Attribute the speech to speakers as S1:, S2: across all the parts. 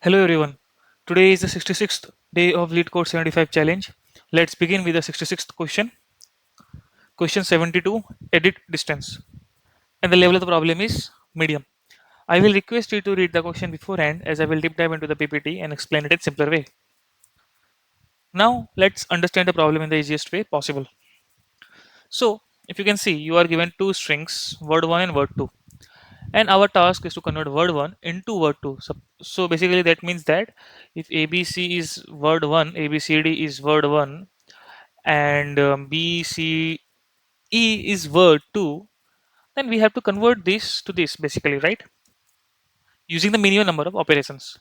S1: Hello everyone. Today is the 66th day of Leetcode 75 challenge. Let's begin with the 66th question. Question 72, edit distance. And the level of the problem is medium. I will request you to read the question beforehand as I will deep dive into the PPT and explain it in simpler way. Now let's understand the problem in the easiest way possible. So if you can see, you are given two strings, word1 and word2. And our task is to convert word1 into word2. So basically that means that if ABC is word1, ABCD is word1, and BCE is word2, then we have to convert this to this basically, right? Using the minimum number of operations.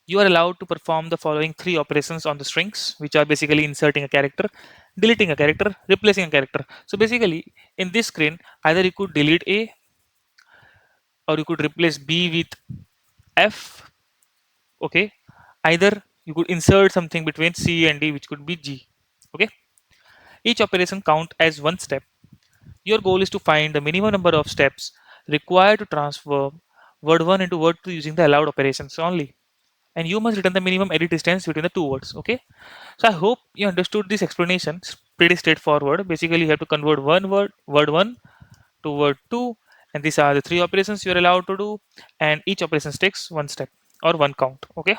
S1: You are allowed to perform the following three operations on the strings, which are basically inserting a character, deleting a character, replacing a character. So basically, in this screen, either you could delete A or you could replace B with F. Okay, either you could insert something between C and D, which could be G. Okay, each operation count as one step. Your goal is to find the minimum number of steps required to transfer word1 into word2 using the allowed operations only. And you must return the minimum edit distance between the two words. Okay, so I hope you understood this explanation. It's pretty straightforward. Basically, you have to convert one word, word1, to word2, and these are the three operations you're allowed to do, and each operation takes one step or one count. Okay,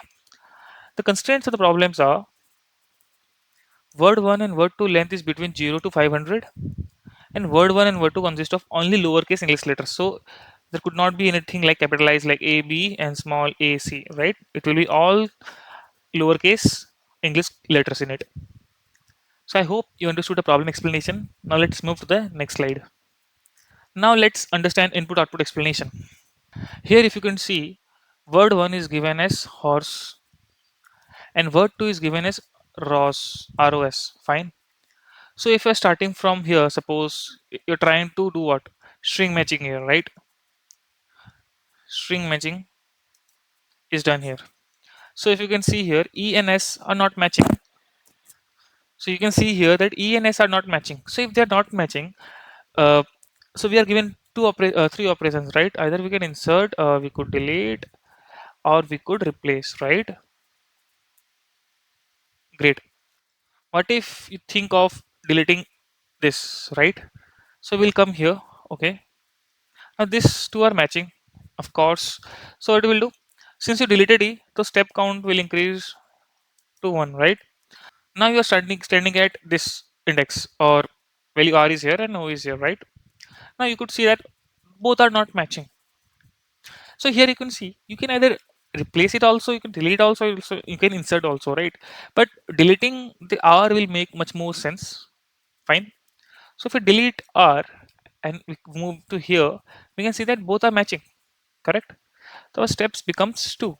S1: the constraints of the problems are word1 and word2 length is between 0 to 500, and word1 and word2 consist of only lowercase English letters. So there could not be anything like capitalized like A, B, and small a, C, right? It will be all lowercase English letters in it. So I hope you understood the problem explanation. Now let's move to the next slide. Now let's understand input output explanation. Here, if you can see, word1 is given as horse and word2 is given as ROS, ROS. Fine. So if you're starting from here, suppose you're trying to do what? String matching here, right? String matching is done here. So if you can see here, E and S are not matching. So you can see here that E and S are not matching. So if they're not matching, uh, so we are given three operations, right? Either we can insert, we could delete, or we could replace, right? Great. What if you think of deleting this, right? So we'll come here. Okay. Now these two are matching, of course. So what will do? Since you deleted E, the step count will increase to 1, right? Now you are standing at this index or value R is here and O is here, right? Now you could see that both are not matching. So here you can see you can either replace it also, you can delete also, you can insert also, right? But deleting the R will make much more sense. Fine. So if we delete R and we move to here, we can see that both are matching, correct? So our steps becomes 2.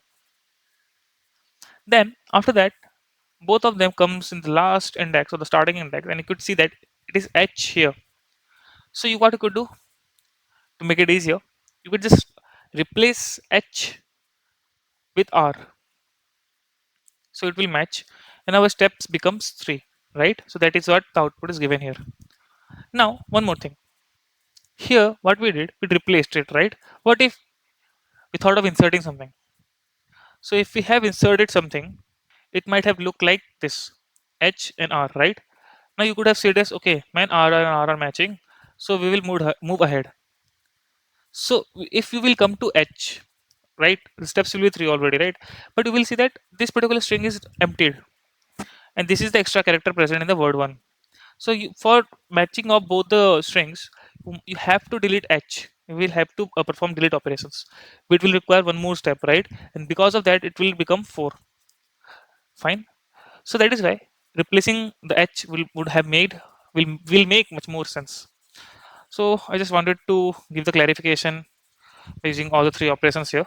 S1: Then after that, both of them comes in the last index or the starting index, and you could see that it is H here. So you what you could do to make it easier, you could just replace H with R, so it will match, and our steps becomes 3, right? So that is what the output is given here. Now one more thing, here what we did, we replaced it, right? What if we thought of inserting something? So if we have inserted something, it might have looked like this, H and R, right? Now you could have said as, okay, man, R and R are matching, so we will move ahead. So if you will come to H, right, the steps will be 3 already, right? But you will see that this particular string is emptied, and this is the extra character present in the word1. So for matching of both the strings, you have to delete H. You will have to perform delete operations, which will require one more step, right? And because of that, it will become 4. Fine. So that is why replacing the H would have made will make much more sense. So I just wanted to give the clarification using all the three operations here.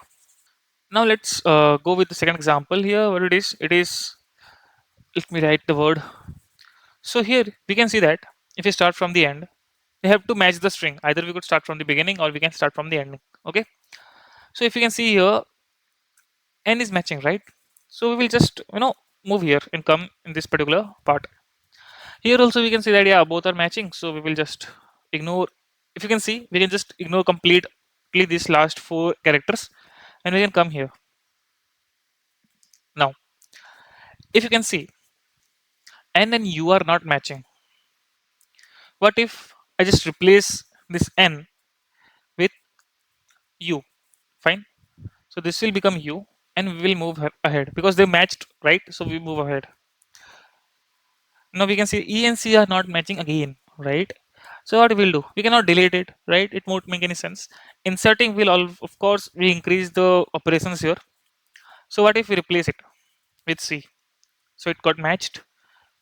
S1: Now let's go with the second example here. What it is? It is, let me write the word. So here we can see that if we start from the end, we have to match the string. Either we could start from the beginning or we can start from the ending. Okay. So if you can see here, n is matching, right? So we will just move here and come in this particular part. Here also we can see that yeah, both are matching. So we will just ignore. If you can see, we can just ignore completely these last 4 characters, and we can come here. If you can see n and u are not matching, what if I just replace this n with u? Fine. So this will become u, and we will move ahead because they matched, right? So we move ahead. Now we can see e and c are not matching again, right? So what we'll do? We cannot delete it, right? It won't make any sense. Inserting will all, of course, we increase the operations here. So what if we replace it with c? So it got matched.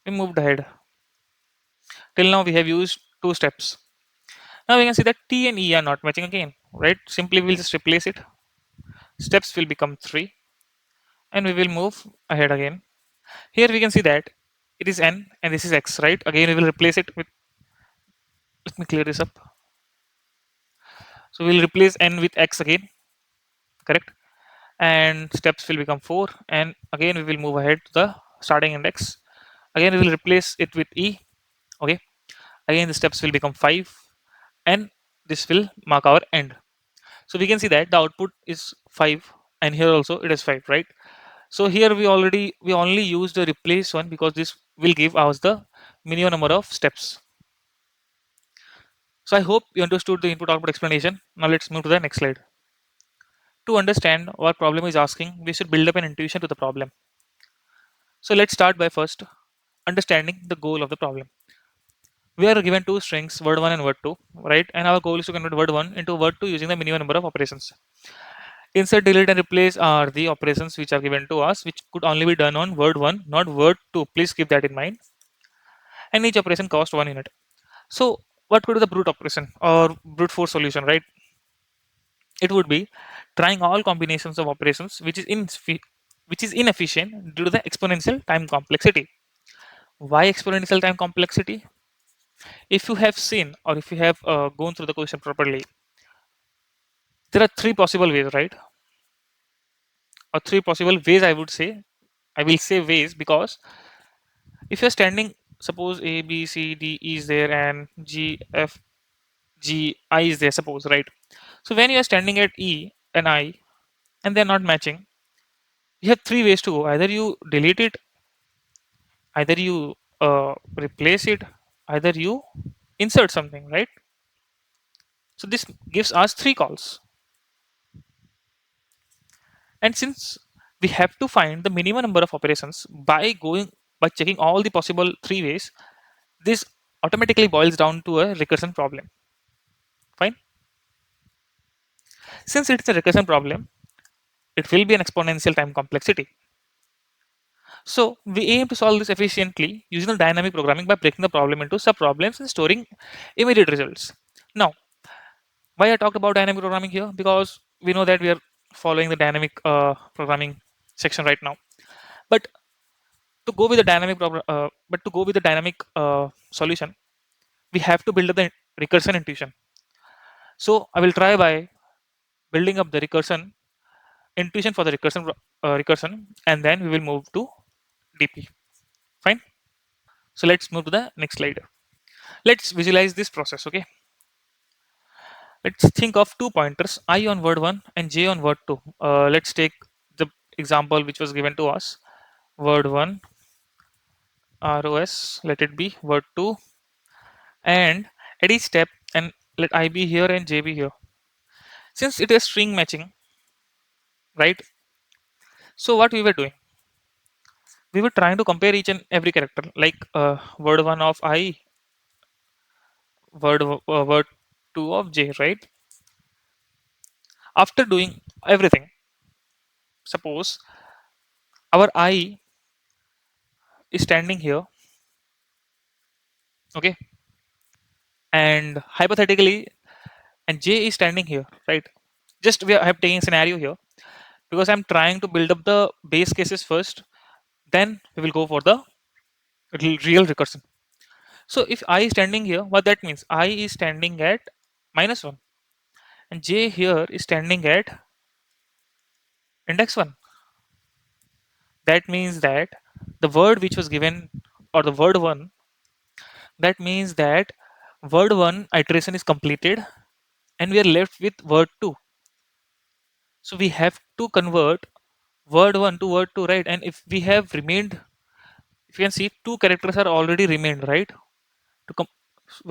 S1: We moved ahead. Till now we have used two steps. Now we can see that T and E are not matching again, right? Simply we'll just replace it. Steps will become 3 and we will move ahead again. Here we can see that it is N and this is X, right? Again we will replace it with, let me clear this up. So we'll replace N with X again, correct? And steps will become 4 and again we will move ahead to the starting index. Again we will replace it with E, okay? Again the steps will become 5 and this will mark our end. So we can see that the output is 5 and here also it is 5, right? So here we only use the replace one because this will give us the minimum number of steps. So I hope you understood the input output explanation. Now let's move to the next slide. To understand what problem is asking, we should build up an intuition to the problem. So let's start by first understanding the goal of the problem. We are given two strings, word 1 and word 2, right? And our goal is to convert word 1 into word 2 using the minimum number of operations. Insert, delete, and replace are the operations which are given to us, which could only be done on word 1, not word 2. Please keep that in mind. And each operation cost 1 unit. So, what could be the brute operation or brute force solution, right? It would be trying all combinations of operations, which is inefficient due to the exponential time complexity. Why exponential time complexity? If you have seen or if you have gone through the question properly, there are three possible ways, right? Or three possible ways, I would say. I will say ways because if you're standing, suppose A, B, C, D, E is there and G, F, G, I is there, suppose, right? So when you are standing at E and I and they're not matching, you have three ways to go. Either you delete it, either you replace it, either you insert something, right? So this gives us three calls. And since we have to find the minimum number of operations by checking all the possible three ways, this automatically boils down to a recursion problem. Fine. Since it's a recursion problem, it will be an exponential time complexity. So we aim to solve this efficiently using the dynamic programming by breaking the problem into sub-problems and storing immediate results. Now, why I talked about dynamic programming here? Because we know that we are following the dynamic programming section right now. But to go with the dynamic solution, we have to build up the recursion intuition. So I will try by building up the recursion intuition for the recursion, and then we will move to DP. Fine. So let's move to the next slide. Let's visualize this process. Okay. Let's think of two pointers, I on word 1 and j on word 2. Let's take the example which was given to us. Word 1 ROS, let it be word 2, and at each step, and let I be here and j be here. Since it is string matching, right? So what we were doing, we were trying to compare each and every character, like word 1 of I, word 2 of j, right? After doing everything, suppose our I is standing here, okay, and hypothetically, and j is standing here, right? Just I have taken scenario here because I'm trying to build up the base cases first, then we will go for the real recursion. So if I is standing here, what that means, I is standing at -1 and j here is standing at index 1. That means that the word which was given, or the word 1, that means that word 1 iteration is completed and we are left with word 2. So we have to convert word 1 to word 2, right? And if we have remained If you can see, two characters are already remained, right? To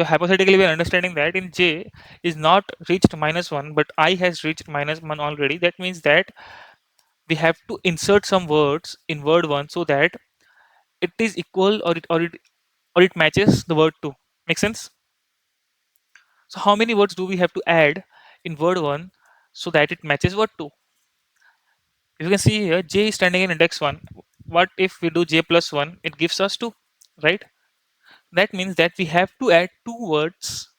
S1: hypothetically, we are understanding that in J is not reached -1, but I has reached -1 already. That means that we have to insert some words in word 1 so that it is equal, or it matches the word 2. Make sense? So how many words do we have to add in word 1 so that it matches word 2? If you can see here, J is standing in index 1. What if we do J plus 1? It gives us 2, right? That means that we have to add two words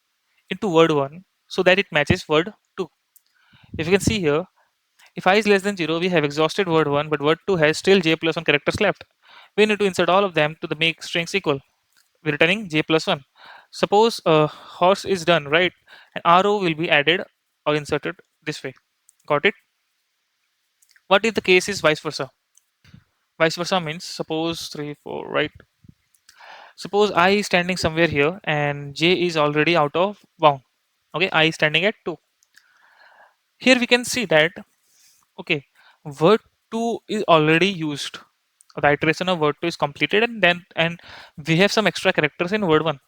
S1: into word 1 so that it matches word 2. If you can see here, if I is less than 0, we have exhausted word 1, but word 2 has still J plus 1 characters left. We need to insert all of them to the make strings equal. We're returning J plus 1. Suppose horse is done, right? An RO will be added or inserted this way. Got it? What if the case is vice versa? Vice versa means suppose 3, 4, right? Suppose I is standing somewhere here and J is already out of bound. Okay, I is standing at 2. Here we can see that, okay, word 2 is already used. The iteration of word 2 is completed, and we have some extra characters in word 1.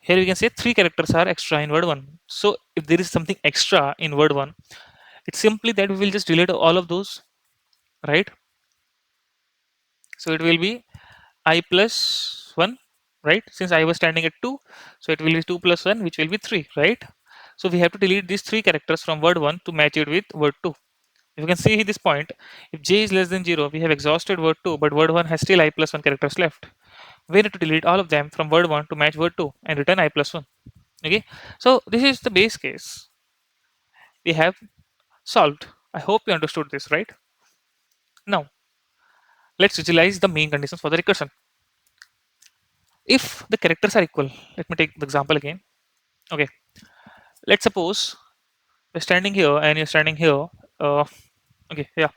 S1: Here we can say 3 characters are extra in word 1. So if there is something extra in word 1, it's simply that we will just delete all of those, right? So it will be I plus 1, right? Since I was standing at 2, so it will be 2 plus 1, which will be 3, right? So we have to delete these 3 characters from word 1 to match it with word 2. If you can see this point, if J is less than 0, we have exhausted word 2, but word 1 has still I plus 1 characters left. We need to delete all of them from word 1 to match word 2 and return I plus 1. Okay, so this is the base case we have solved. I hope you understood this, right? Now, let's visualize the main conditions for the recursion. If the characters are equal, let me take the example again. Okay, let's suppose you're standing here and you're standing here. Uh, okay, yeah,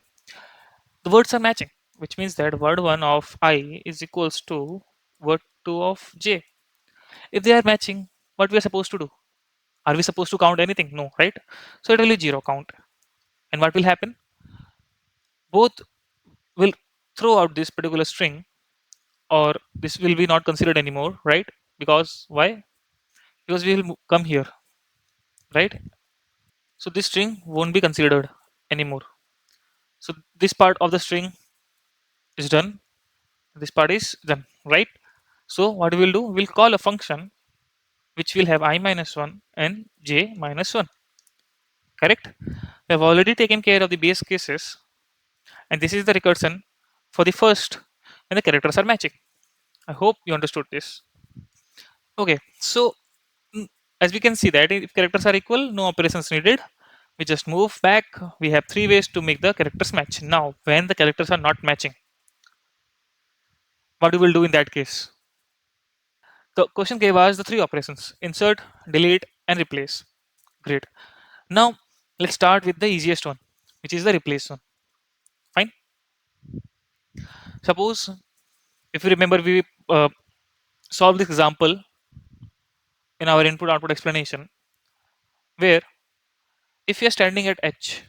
S1: the words are matching, which means that word 1 of I is equals to word 2 of J. If they are matching, what we are supposed to do? Are we supposed to count anything? No, right? So it will be 0 count. And what will happen? Both will throw out this particular string, or this will be not considered anymore, right? Because why? Because we will come here, right? So this string won't be considered anymore. So this part of the string is done. This part is done, right? So what we will do? We'll call a function which will have I minus 1 and j minus 1. Correct? We have already taken care of the base cases, and this is the recursion for the first when the characters are matching. I hope you understood this. Okay, so mm, as we can see that if characters are equal, no operations needed. We just move back. We have 3 ways to make the characters match. Now, when the characters are not matching, what we will do in that case? The question gave us the 3 operations: insert, delete, and replace. Great. Now, let's start with the easiest one, which is the replace one. Fine. Suppose, if you remember, we solved this example in our input output explanation, where if we are standing at H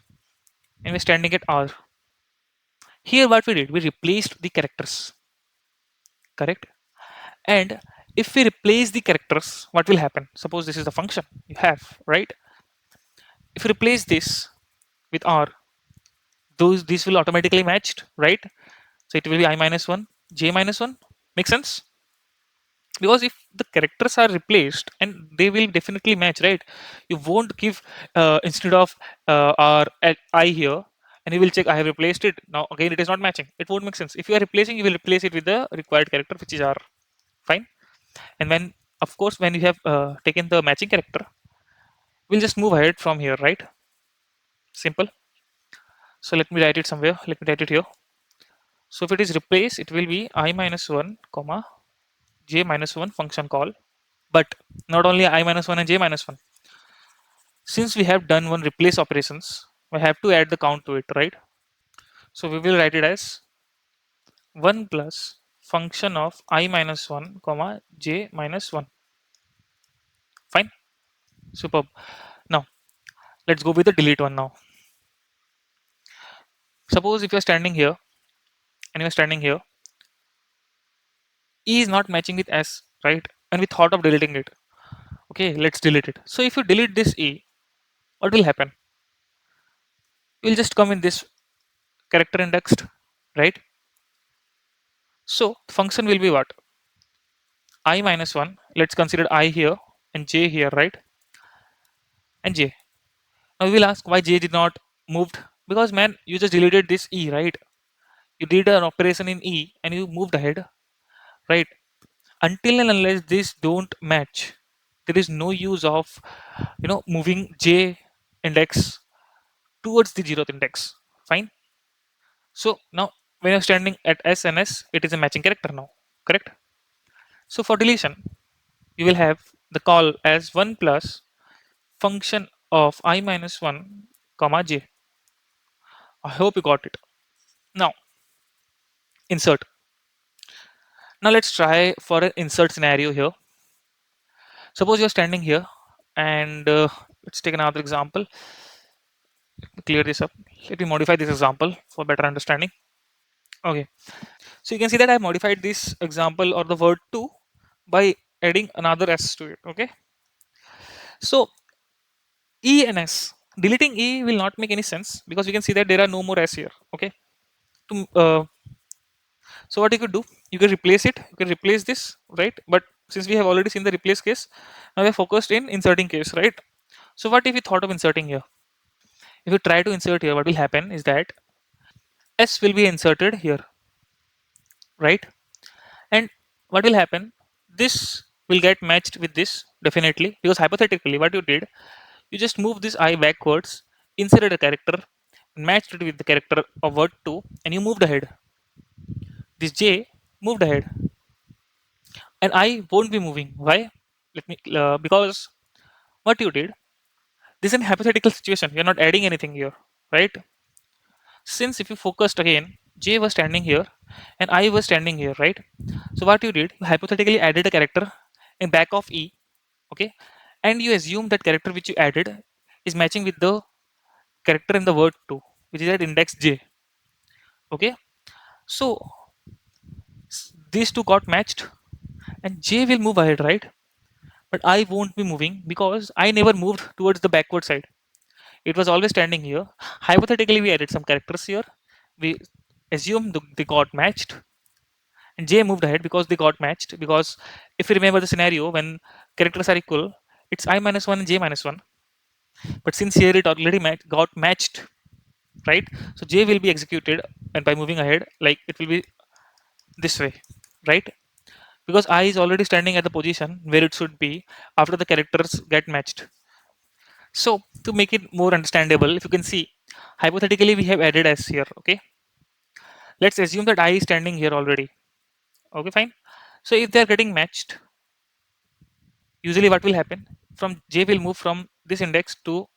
S1: and we're standing at R, here what we did, we replaced the characters, correct? And if we replace the characters, what will happen? Suppose this is the function you have, right? If you replace this with R, these will automatically matched, right? So it will be I minus 1, j minus 1. Make sense? Because if the characters are replaced, and they will definitely match, right? You won't give instead of r at I here, and you will check I have replaced it. Now again it is not matching. It won't make sense. If you are replacing, you will replace it with the required character, which is r. Fine. And when, of course, when you have taken the matching character, we'll just move ahead from here, right? Simple. So let me write it somewhere. Let me write it here. So if it is replace, it will be I minus 1 comma j minus 1 function call. But not only I minus 1 and j minus 1. Since we have done one replace operations, we have to add the count to it, right? So we will write it as 1 plus function of I minus 1 comma j minus 1. Fine. Superb. Now let's go with the delete one now. Suppose if you're standing here and you're standing here, E is not matching with S, right? And we thought of deleting it. Okay, let's delete it. So if you delete this E, what will happen? You'll just come in this character indexed, right? So the function will be what? I minus 1. Let's consider I here and J here, right? And J. Now we will ask why J did not moved. Because man, you just deleted this E, right? You did an operation in E and you moved ahead, right? Until and unless these don't match, there is no use of moving J index towards the zeroth index. Fine. So now when you're standing at S and S, it is a matching character now. Correct? So for deletion, you will have the call as 1 plus function of I minus 1 comma J. I hope you got it. Now insert. Now let's try for an insert scenario here. Suppose you're standing here and let's take another example. Clear this up. Let me modify this example for better understanding. Okay. So you can see that I modified this example or the word to by adding another S to it. Okay. So E and S. Deleting E will not make any sense because we can see that there are no more S here. Okay. So what you could do, you can replace it. You can replace this, right? But since we have already seen the replace case, now we are focused in inserting case, right? So what if we thought of inserting here? If you try to insert here, what will happen is that S will be inserted here, right? And what will happen? This will get matched with this definitely because hypothetically, what you did, you just move this I backwards, inserted a character, matched it with the character of word 2, and you moved ahead. This J moved ahead, and I won't be moving. Why? Let me because what you did. This is a hypothetical situation. You're not adding anything here, right? Since if you focused again, J was standing here, and I was standing here, right? So what you did, you hypothetically added a character in back of E, okay, and you assume that character which you added is matching with the character in the word 2, which is at index J. Okay, so these two got matched, and J will move ahead, right? But I won't be moving because I never moved towards the backward side. It was always standing here. Hypothetically, we added some characters here. We assume they got matched, and J moved ahead because they got matched. Because if you remember the scenario when characters are equal, it's I minus 1 and J minus 1. But since here it already got matched, right? So J will be executed, and by moving ahead, like it will be this way, right? Because I is already standing at the position where it should be after the characters get matched. So to make it more understandable, if you can see, hypothetically we have added S here. Okay, let's assume that I is standing here already. Okay, fine. So if they are getting matched, usually what will happen? From J will move from this index to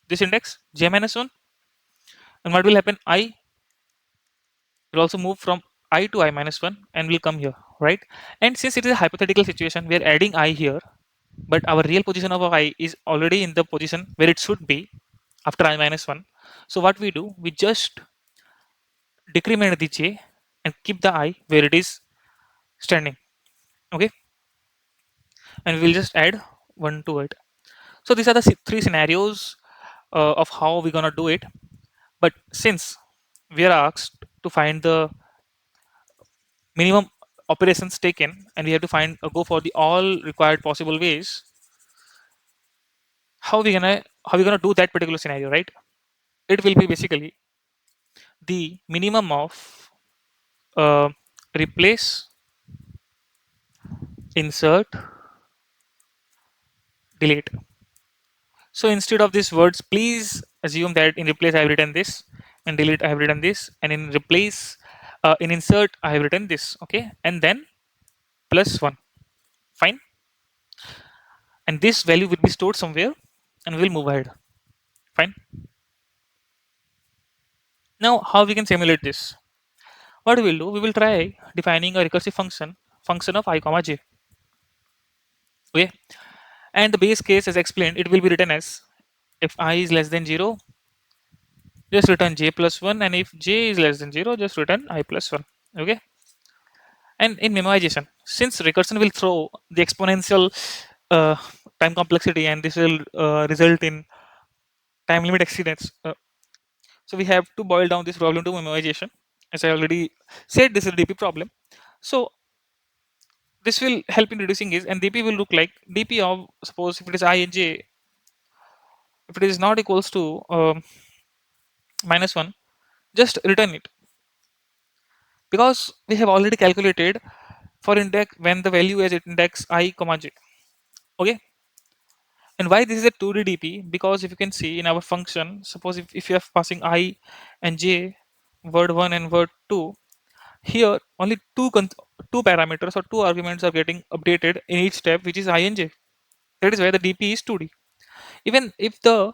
S1: this index J minus 1, and what will happen? I will also move from I to I minus 1 and will come here, right? And since it is a hypothetical situation, we are adding I here, but our real position of I is already in the position where it should be after I minus 1. So what we do, we just decrement the J and keep the I where it is standing. Okay, and we'll just add 1 to it. So these are the three scenarios of how we're gonna do it. But since we are asked to find the minimum operations taken and we have to find go for the all required possible ways, how we gonna do that particular scenario, right? It will be basically the minimum of uh, replace, insert, delete. So instead of these words, please assume that in replace I have written this, and delete I have written this, and in replace, in insert I have written this. Okay, and then plus 1. Fine, and this value will be stored somewhere, and we'll move ahead. Fine. Now, how we can simulate this? What we will do? We will try defining a recursive function of I comma j. Okay, and the base case, as explained, it will be written as if I is less than 0, just return j plus 1, and if j is less than 0, just return I plus 1. Okay, And in memoization, since recursion will throw the exponential uh, time complexity, and this will result in time limit exceedance. So we have to boil down this problem to memoization. As I already said, this is a DP problem. So this will help in reducing is, and DP will look like DP of, suppose if it is I and j, if it is not equals to -1, just return it, because we have already calculated for index when the value is at index I comma j. Okay, and why this is a 2D DP? Because if you can see in our function, suppose if you are passing I and j, word 1 and word 2, here only two parameters or two arguments are getting updated in each step, which is I and j. That is why the DP is 2D. Even if the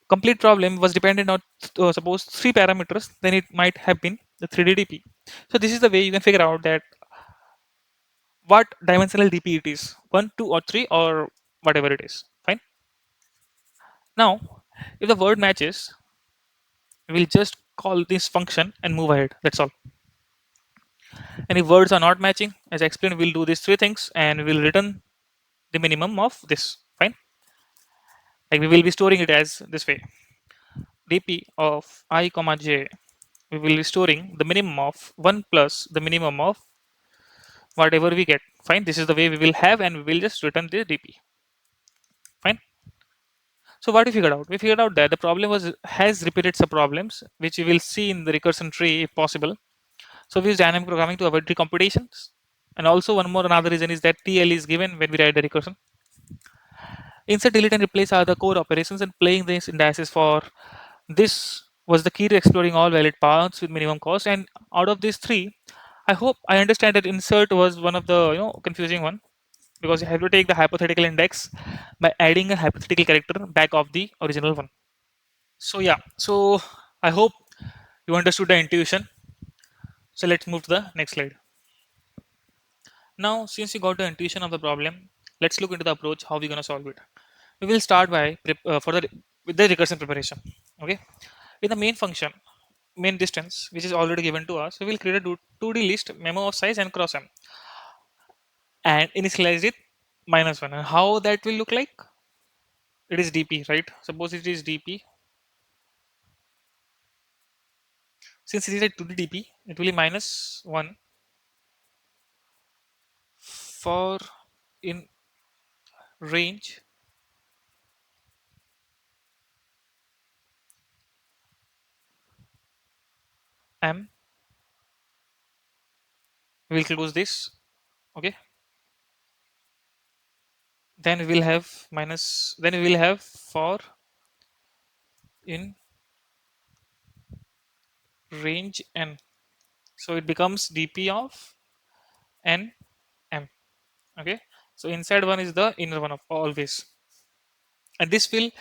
S1: complete problem was dependent on suppose three parameters, then it might have been the 3D DP. So this is the way you can figure out that what dimensional DP it is, 1, 2, or 3, or whatever it is. Fine. Now, if the word matches, we'll just call this function and move ahead. That's all. And if words are not matching, as I explained, we'll do these three things and we'll return the minimum of this. Fine. Like we will be storing it as this way: dp of I comma j. We will be storing the minimum of 1 plus the minimum of whatever we get. Fine. This is the way we will have, and we will just return the dp. Fine. So what we figured out? We figured out that the problem was has repeated sub problems, which we will see in the recursion tree if possible. So we use dynamic programming to avoid recomputations. And also one more another reason is that TL is given when we write the recursion. Insert, delete, and replace are the core operations, and playing these indices for this was the key to exploring all valid paths with minimum cost. And out of these three, I hope I understand that insert was one of the confusing one, because you have to take the hypothetical index by adding a hypothetical character back of the original one. So yeah, so I hope you understood the intuition. So let's move to the next slide. Now, since you got the intuition of the problem, let's look into the approach how we're gonna solve it. We will start by with the recursion preparation. Okay, in the main function, main distance, which is already given to us, we will create a 2D list memo of size and cross m and initialize it -1. And how that will look like? It is dp, right? Suppose it is dp. Since it is a 2D dp, it will be -1 for in range m. We will close this. Okay, then we will have minus. Then we will have for in range n. So it becomes dp of n m. Okay, so inside one is the inner one of always, and this will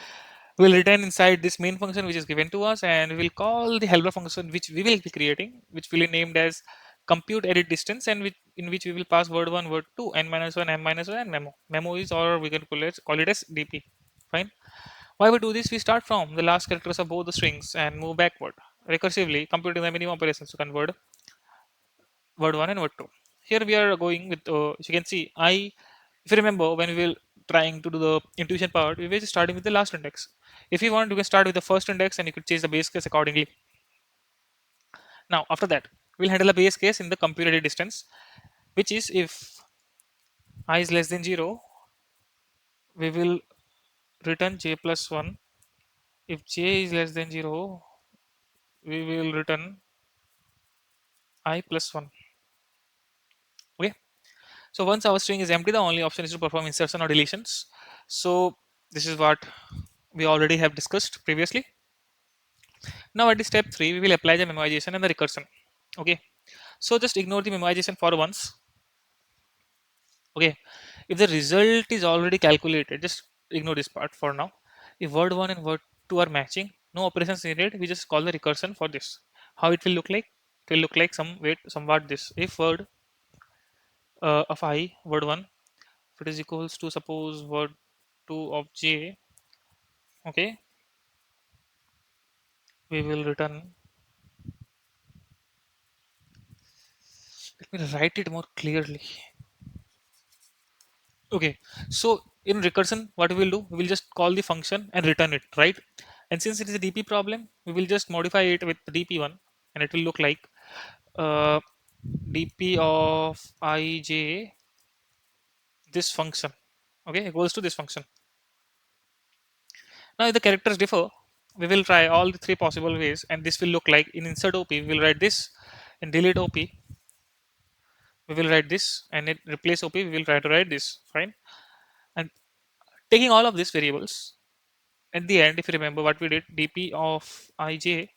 S1: return inside this main function which is given to us, and we will call the helper function which we will be creating, which will be named as compute edit distance, and in which we will pass word 1, word 2, n minus 1, m minus 1, and memo is, or we can call it as dp. Fine. Why we do this? We start from the last characters of both the strings and move backward recursively, computing the minimum operations to convert word 1 and word 2. Here we are going with, as you can see, if you remember when we were trying to do the intuition part, we were just starting with the last index. If you want, you can start with the first index and you could change the base case accordingly. Now, after that, we'll handle the base case in the computed distance, which is if I is less than 0, we will return j plus 1. If j is less than 0, we will return I plus 1. Okay. So once our string is empty, the only option is to perform insertion or deletions. So this is what we already have discussed previously. Now at the step 3, we will apply the memoization and the recursion. Okay. So just ignore the memoization for once. Okay. If the result is already calculated, just ignore this part for now. If word 1 and word 2 are matching, no operations needed, we just call the recursion for this. How it will look like? It will look like somewhat this. If word of I, word 1, if it is equals to suppose word 2 of j, okay, we will return Let me write it more clearly. Okay, so in recursion, what we will do, we will just call the function and return it, right? And since it is a DP problem, we will just modify it with the DP one, and it will look like uh, DP of ij this function, okay, equals to this function. Now, if the characters differ, we will try all the three possible ways, and this will look like in insert OP, we will write this, in delete OP, we will write this, and in replace OP, we will try to write this, fine. And taking all of these variables, at the end, if you remember what we did, dp of ij,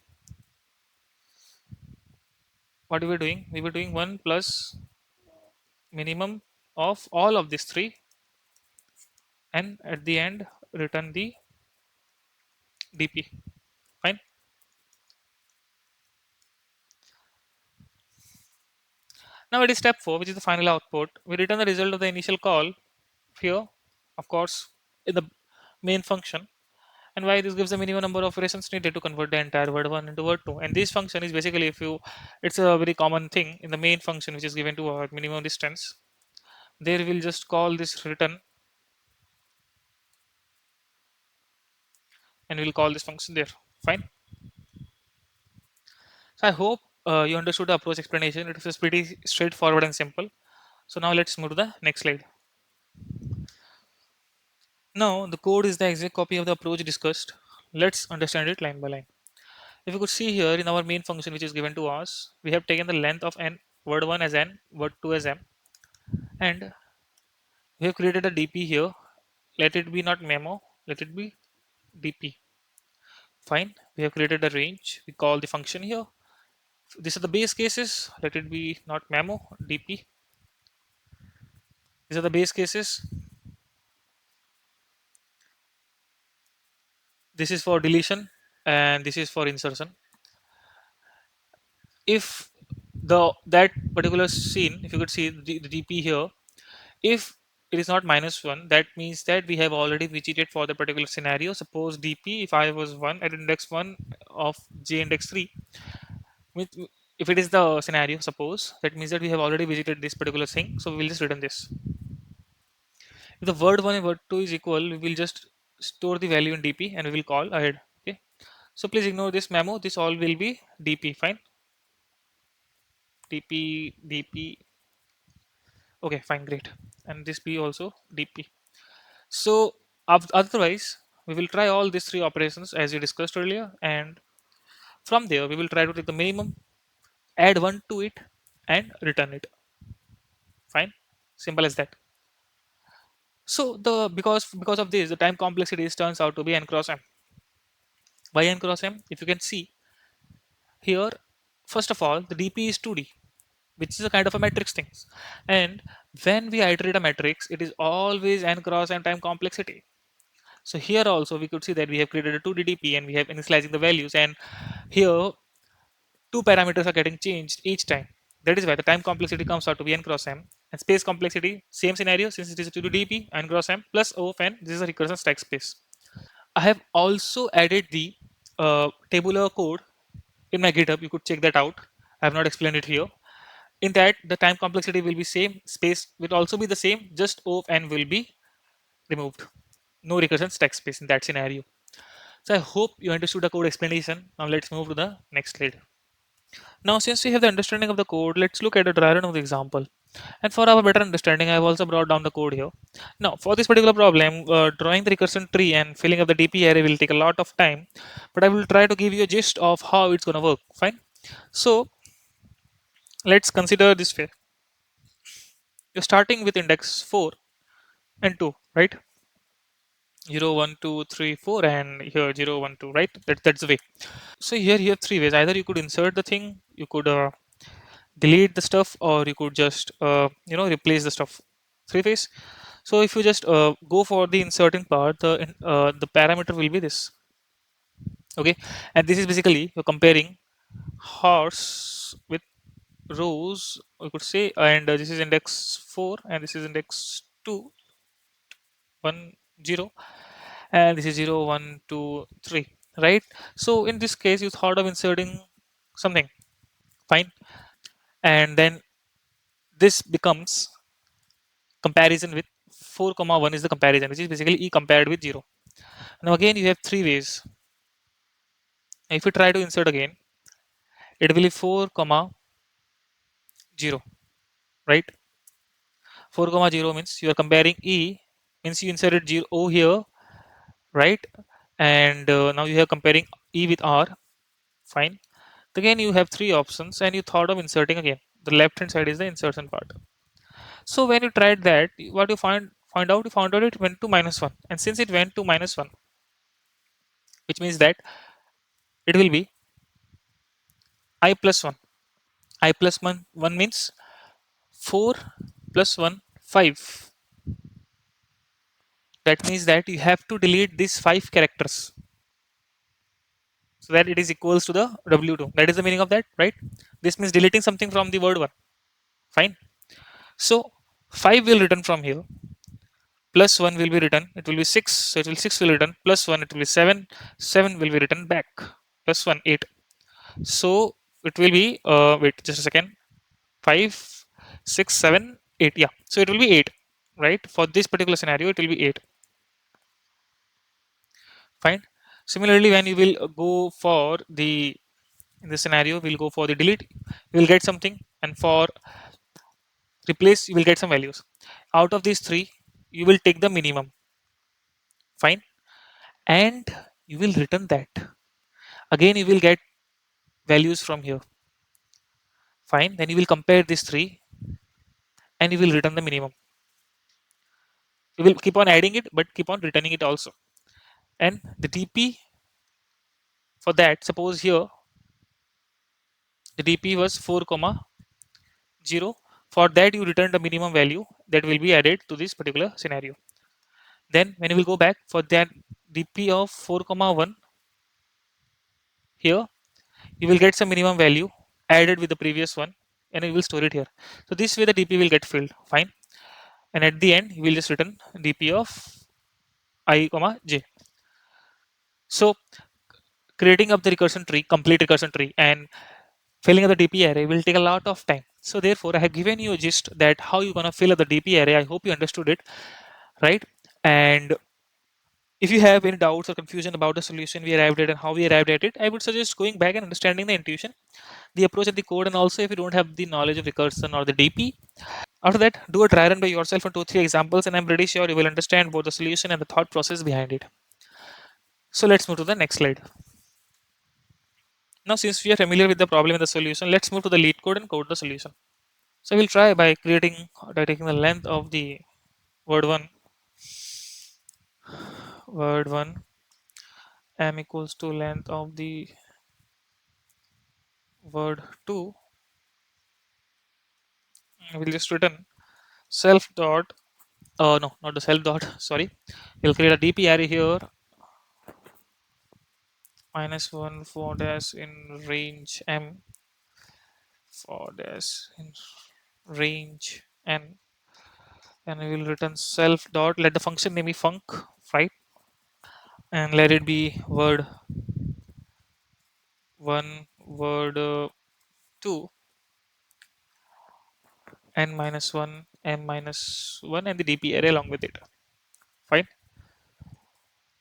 S1: what we were doing, we were doing 1 plus minimum of all of these three, and at the end, return the dp, fine. Now it is step 4, which is the final output. We return the result of the initial call here, of course, in the main function, and why this gives the minimum number of iterations needed to convert the entire word 1 into word 2. And this function is basically, if you, it's a very common thing in the main function which is given to our minimum distance. There we'll just call this return, and we'll call this function there, fine. So I hope you understood the approach explanation. It is pretty straightforward and simple. So now let's move to the next slide. Now the code is the exact copy of the approach discussed. Let's understand it line by line. If you could see here in our main function which is given to us, we have taken the length of n, word 1 as n, word 2 as m, and we have created a dp here. Let it be not memo, let it be dp. Fine. We have created a range. We call the function here. These are the base cases. Let it be not memo, dp. These are the base cases. This is for deletion, and this is for insertion. If the that particular scene, if you could see the dp here, if it is not -1, that means that we have already visited for the particular scenario. Suppose dp, if I was 1 at index 1 of j index 3, with, if it is the scenario, suppose, that means that we have already visited this particular thing, so we will just return this. If the word 1 and word 2 is equal, we will just store the value in dp and we will call ahead. Okay, so please ignore this memo, this all will be dp, fine. dp, okay, fine, great. And this be also dp. So otherwise, we will try all these three operations as we discussed earlier, and from there we will try to take the minimum, add one to it, and return it. Fine, simple as that. So the because of this, the time complexity turns out to be n cross m. Why n cross m? If you can see here, first of all, the DP is 2D, which is a kind of a matrix thing, and when we iterate a matrix, it is always n cross m time complexity. So here also we could see that we have created a 2D DP and we have initializing the values, and here two parameters are getting changed each time. That is why the time complexity comes out to be n cross m, and space complexity, same scenario, since it is a 2D DP, n cross m plus O of n. This is a recursion stack space. I have also added the tabular code in my GitHub. You could check that out. I have not explained it here. In that, the time complexity will be same, space will also be the same, just O of n will be removed. No recursion stack space in that scenario. So I hope you understood the code explanation. Now let's move to the next slide. Now, since we have the understanding of the code, let's look at a dry run of the example. And for our better understanding, I have also brought down the code here. Now, for this particular problem, drawing the recursion tree and filling up the DP array will take a lot of time, but I will try to give you a gist of how it's going to work. Fine. So, let's consider this way. You're starting with index 4 and 2, right? 0, 1, 2, 3, 4, and here 0, 1, 2, right? That's the way. So, here you have three ways. Either you could insert the thing, you could delete the stuff, or you could just replace the stuff. Three ways. So if you just go for the inserting part, the parameter will be this. Okay, and this is basically you're comparing horse with rows, you could say, and this is index 4 and this is index 2, 1, 0, and this is 0, 1, 2, 3, right? So in this case, you thought of inserting something, fine, and then this becomes comparison with 4 comma 1 is the comparison, which is basically e compared with 0. Now again you have three ways. If you try to insert again, it will be 4 comma 0, right? 4 comma 0 means you are comparing e, means you inserted 0 o here, right? And now you are comparing e with r. Fine. Again you have three options and you thought of inserting again. The left hand side is the insertion part. So when you tried that, what you found out it went to -1, and since it went to -1, which means that it will be I plus 1. I plus 1 means 4 plus 1 5. That means that you have to delete these 5 characters so that it is equals to the w2. That is the meaning of that, right? This means deleting something from the word 1. Fine. So 5 will return from here, plus 1 will be written, it will be 6, so it will 6 will return, plus 1 it will be 7, 7 will be written back, plus 1 8. So it will be wait just a second, 5 6 7 8, yeah, so it will be 8, right? For this particular scenario it will be 8. Fine. Similarly, when you will go for the, in this scenario we'll go for the delete, you will get something, and for replace you will get some values. Out of these three you will take the minimum. Fine. And you will return that. Again you will get values from here. Fine. Then you will compare these three and you will return the minimum. You will keep on adding it but keep on returning it also. And the dp for that, suppose here the dp was 4 comma 0. For that you return the minimum value that will be added to this particular scenario. Then when you will go back for that dp of 4 comma 1, here you will get some minimum value added with the previous one and you will store it here. So this way the dp will get filled. Fine. And at the end you will just return dp of I comma j. So creating up the recursion tree, complete recursion tree, and filling up the dp array will take a lot of time. So therefore I have given you a gist that how you're gonna fill up the dp array. I hope you understood it, right? And if you have any doubts or confusion about the solution we arrived at and how we arrived at it, I would suggest going back and understanding the intuition, the approach, and the code. And also if you don't have the knowledge of recursion or the dp, after that do a dry run by yourself on 2 3 examples, and I'm pretty sure you will understand both the solution and the thought process behind it. So let's move to the next slide. Now since we are familiar with the problem and the solution, let's move to the lead code and code the solution. So we'll try by taking the length of the word 1, word 1 m equals to length of the word 2. We'll just return self dot, no, not the self dot, sorry. We'll create a dp array here, -1 for dash in range m, for dash in range n, and we will return self dot, let the function name be func, right? And let it be word 1, word 2, n minus 1, m minus 1, and the dp array along with it. Fine.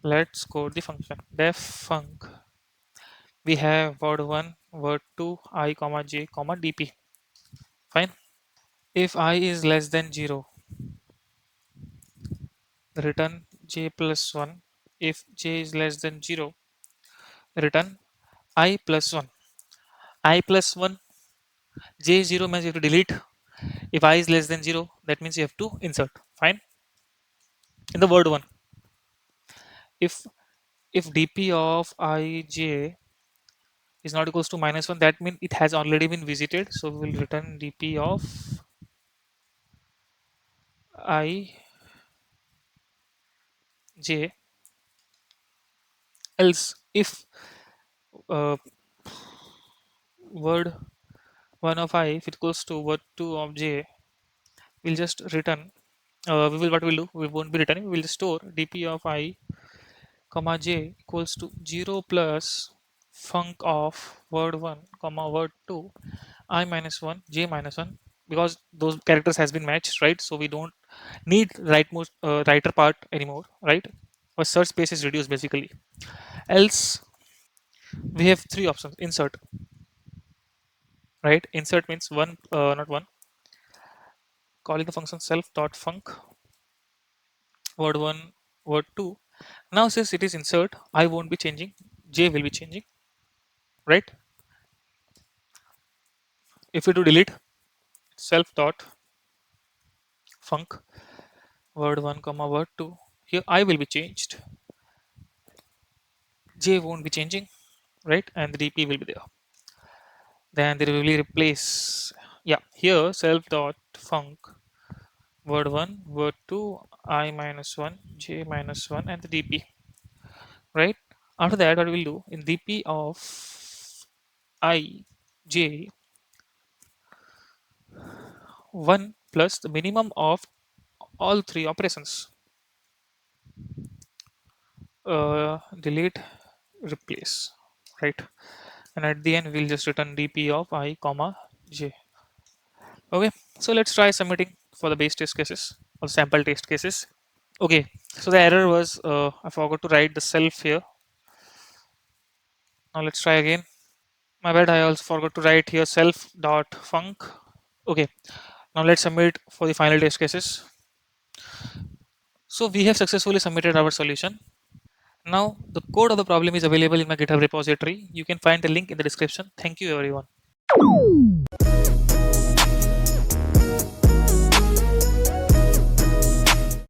S1: Let's code the function def func. We have word 1, word 2, I comma j comma dp. Fine. If I is less than 0, return j plus 1. If j is less than 0, return I plus 1. I plus 1, j is 0 means you have to delete. If I is less than 0, that means you have to insert. Fine. In the word 1, if dp of ij is not equals to -1, that means it has already been visited. So we will return dp of I j. Else if uh, word 1 of I, if it goes to word 2 of j, we'll just return, we will, what we'll do, we won't be returning, we will just store dp of I comma j equals to 0 plus func of word 1 comma word 2 I minus 1 j minus 1 because those characters has been matched, right? So we don't need rightmost writer part anymore, right? Our search space is reduced basically. Else we have three options. Insert, right? Insert means one, not one, calling the function self dot func word one word two. Now since it is insert, I won't be changing, j will be changing, right? If we do delete, self dot func word one comma word two, here I will be changed, j won't be changing, right? And the dp will be there. Then they will replace, yeah, here self dot func word one word two I minus one j minus one and the dp, right? After that, what we'll do in dp of I j 1 plus the minimum of all three operations, delete, replace, right? And at the end we'll just return dp of I comma j. Okay, so let's try submitting for the base test cases or sample test cases. Okay, so the error was I forgot to write the self here. Now let's try again. My bad, I also forgot to write here self dot func. Okay, now let's submit for the final test cases. So we have successfully submitted our solution. Now the code of the problem is available in my GitHub repository. You can find the link in the description. Thank you everyone.